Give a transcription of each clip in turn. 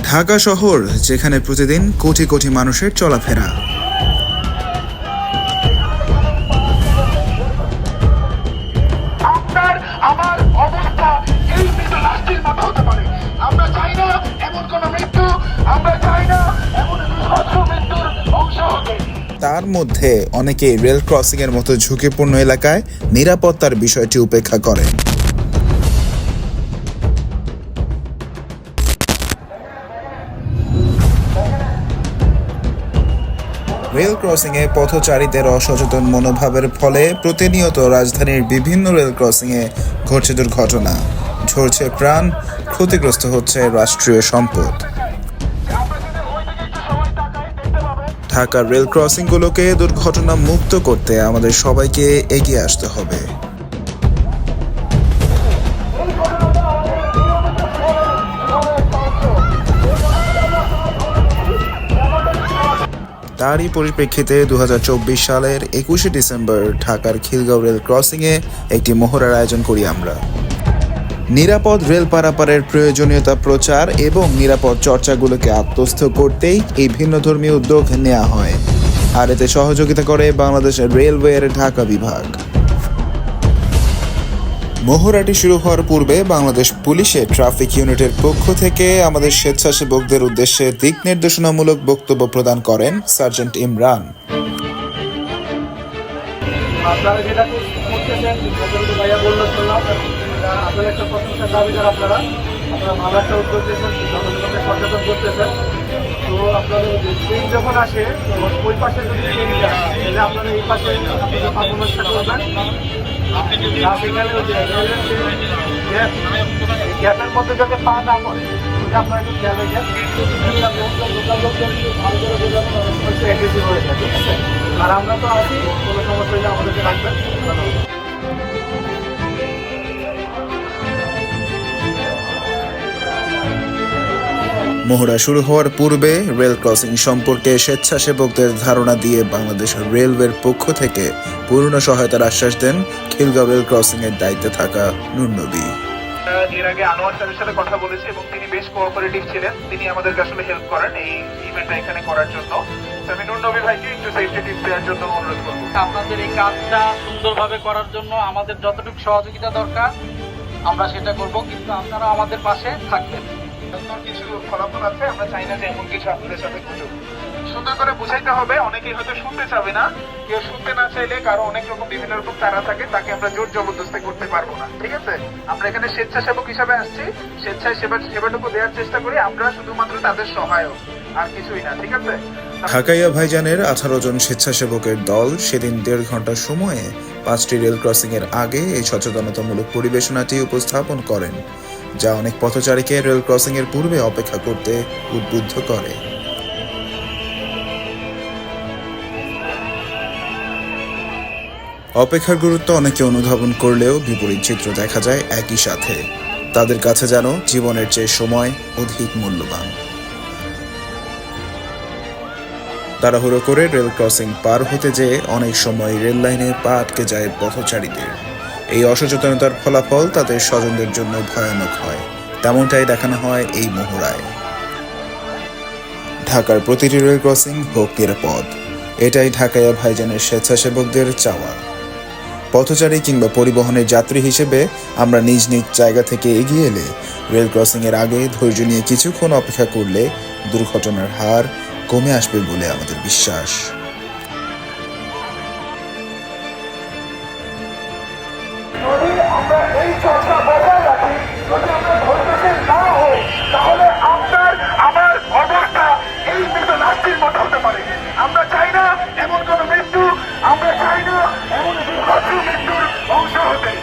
ঢাকা শহর যেখানে প্রতিদিন কোটি কোটি মানুষের চলাফেরা। আমার অবস্থা এই মৃত্যু লাস্টের মতো হতে পারে। আমরা চাই না এমন কোন মৃত্যু, আমরা চাই না এমন মৃত্যুর অংশ হবে। তার মধ্যে অনেকে রেল ক্রসিং এর মতো ঝুঁকিপূর্ণ এলাকায় নিরাপত্তার বিষয়টি উপেক্ষা করেন। রেল ক্রসিংয়ে পথচারীদের অসচেতন মনোভাবের ফলে প্রতিনিয়ত রাজধানীর বিভিন্ন রেল ক্রসিংয়ে ঘটছে দুর্ঘটনা, ঝরছে প্রাণ, ক্ষতিগ্রস্ত হচ্ছে রাষ্ট্রীয় সম্পদ। ঢাকার রেল ক্রসিংগুলোকে দুর্ঘটনা মুক্ত করতে আমাদের সবাইকে এগিয়ে আসতে হবে। তারই পরিপ্রেক্ষিতে 2024 সালের 21শে ডিসেম্বর ঢাকার খিলগাঁও রেল ক্রসিংয়ে একটি মহড়ার আয়োজন করি আমরা। নিরাপদ রেল পারাপারের প্রয়োজনীয়তা প্রচার এবং নিরাপদ চর্চাগুলোকে আত্মস্থ করতেই এই ভিন্নধর্মী উদ্যোগ নেওয়া হয়, আর এতে সহযোগিতা করে বাংলাদেশের রেলওয়ের ঢাকা বিভাগ। মহড়াটি শুরু হওয়ার পূর্বে বাংলাদেশ পুলিশের ট্রাফিক ইউনিটের পক্ষ থেকে আমাদের স্বেচ্ছাসেবকদের উদ্দেশ্যে দিক নির্দেশনামূলক বক্তব্য প্রদান করেন সার্জেন্ট ইমরান। আপনারা যেটা করতেছেন, ভাইয়া বললো শুনলাম, আপনারা একটা প্রশংসার দাবিদার। আপনারা ভালো একটা উদ্যোগ দিয়েছেন, জনগণকে সচেতন করতেছেন। তো আপনাদের ট্রেন যখন আসে ওই পাশে যদি ট্রেন যায় তাহলে আপনারা এই পাশে আপনাদের পারফরমেন্সটা করবেন। সেখানে গ্যাপের মধ্যে যাতে পা না করে আপনারা একটু খেয়াল রেখেন। লোকাল লোকজন ভালো করে বোঝানো একটু অ্যাগ্রেসিভ হয়ে যায়, ঠিক আছে? আর আমরা তো আছি, কোনো সমস্যা হলে আমাদেরকে রাখবেন। মহড়া শুরু হওয়ার পূর্বে রেল ক্রসিং সম্পর্কে স্বেচ্ছাসেবকদের ধারণা দিয়ে বাংলাদেশ রেলওয়ের পক্ষ থেকে পূর্ণ সহায়তার আশ্বাস দেন খিলগাঁও রেল ক্রসিং এর দায়িত্বে থাকা নূর নবী। এর আগে আনোয়ার স্যারের সাথে কথা বলেছি এবং তিনি বেশ কোঅপারেটিভ ছিলেন। তিনি আমাদেরকে আসলে হেল্প করেন এই ইভেন্টটা এখানে করার জন্য। আমি নূর নবী ভাইকে একটু সেফটি টিপস দেওয়ার জন্য অনুরোধ করব। আপনাদের এই কাজটা সুন্দরভাবে করার জন্য আমাদের যতটুকু সহযোগিতা দরকার আমরা সেটা করব, কিন্তু আপনারা আমাদের পাশে থাকবেন। কিছু ফলাফল আছে, আমরা চাই না যে এমন কিছু আপনাদের সাথে ঘটুক। সুন্দর করে বুঝাইতে হবে। অনেকেই হয়তো শুনতে চাবে না, কেউ শুনতে না চাইলে কারো অনেক রকম বিভিন্ন রকম তারা থাকে, তাকে আমরা জোর জবরদস্তি করতে পারবো না, ঠিক আছে? আমরা এখানে স্বেচ্ছাসেবক হিসাবে আসছি, স্বেচ্ছায় সেবাটুকু দেওয়ার চেষ্টা করি। আমরা শুধুমাত্র তাদের সহায়ক, আর কিছুই না, ঠিক আছে? ঢাকাইয়া ভাইজানের 18 জন স্বেচ্ছাসেবকের দল সেদিন 1.5 ঘন্টা সময়ে 5টি রেল ক্রসিং এর আগে এই সচেতনতামূলক পরিবেশনাটি উপস্থাপন করেন, যা অনেক পথচারীকে রেল ক্রসিং এর পূর্বে অপেক্ষা করতে উদ্বুদ্ধ করে। অপেক্ষার গুরুত্ব অনেকে অনুধাবন করলেও বিপরীত চিত্র দেখা যায় একই সাথে। তাদের কাছে যেন জীবনের চেয়ে সময় অধিক মূল্যবান। তাড়াহুড়ো করে রেল ক্রসিং পার হতে যেয়ে অনেক সময় রেল লাইনে পা আটকে যায় পথচারীদের। এই অসচেতনতার ফলাফল তাদের স্বজনদের জন্য ভয়ানক হয়। তেমনটাই দেখানো হয় এই মহড়ায়। ঢাকার প্রতিটি রেল ক্রসিং হোক নিরাপদ, এটাই ঢাকাইয়া ভাইজানের স্বেচ্ছাসেবকদের চাওয়া। পথচারী কিংবা পরিবহনের যাত্রী হিসেবে আমরা নিজ নিজ জায়গা থেকে এগিয়ে এলে রেল ক্রসিং এর আগে ধৈর্য নিয়ে কিছুক্ষণ অপেক্ষা করলে দুর্ঘটনার হার কমে আসবে বলে আমাদের বিশ্বাস। যদি আমরা এই চর্চা বজায় রাখি, যদি আমরা ধৈর্যশীল না হই, তাহলে আপনার আমার অবস্থা এই মৃত্যু লাস্টের মতো হতে পারে। আমরা চাই না এমন কোন মৃত্যু, আমরা চাই না এমন মৃত্যুর অংশ হতে।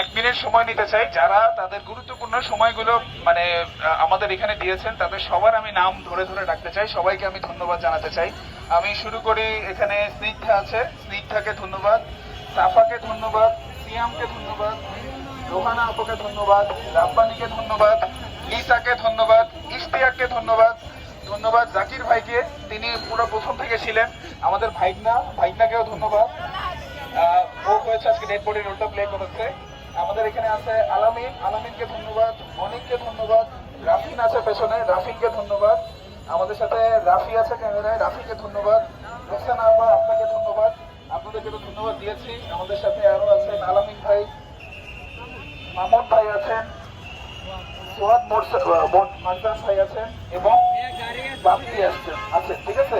এক মিনিট সময় নিতে চাই। যারা তাদের গুরুত্বপূর্ণ সময়গুলো আমাদের এখানে দিয়েছেন, তাদের সবার আমি নাম ধরে ধরে ডাকতে চাই। সবাইকে আমি ধন্যবাদ জানাতে চাই। আমি শুরু করি, এখানে স্নিগ্ধা আছে, স্নিগ্ধাকে ধন্যবাদ, সাফাকে ধন্যবাদ, সিয়ামকে ধন্যবাদ, রোহানা আপুকে ধন্যবাদ, রাব্বানিকে ধন্যবাদ, লিসাকে ধন্যবাদ, ইশতিয়াককে ধন্যবাদ, ধন্যবাদ জাকির ভাইকে, তিনি পুরো প্রথম থেকে ছিলেন। আমাদের ভাইগনাকেও ধন্যবাদ, ও হয়েছে আজকে ডেড বডি রোলটা প্লে করেছে। আমাদের এখানে আছে আলামিনকে ধন্যবাদ, অনিককে ধন্যবাদ, রাফিন আছে পেছনে, রাফিনকে ধন্যবাদ। আমাদের সাথে রাফি আছে ক্যামেরায়, রাফিকে ধন্যবাদ। রোকসানা আপা, আপনাকে ধন্যবাদ, আপনাদেরকে তো ধন্যবাদ দিয়েছি। আমাদের সাথে আরো আছেন আলামিন ভাই, মামুন ভাই আছেন, সোহাদ মারজান ভাই আছেন এবং বাপ্পি আসছেন। ঠিক আছে।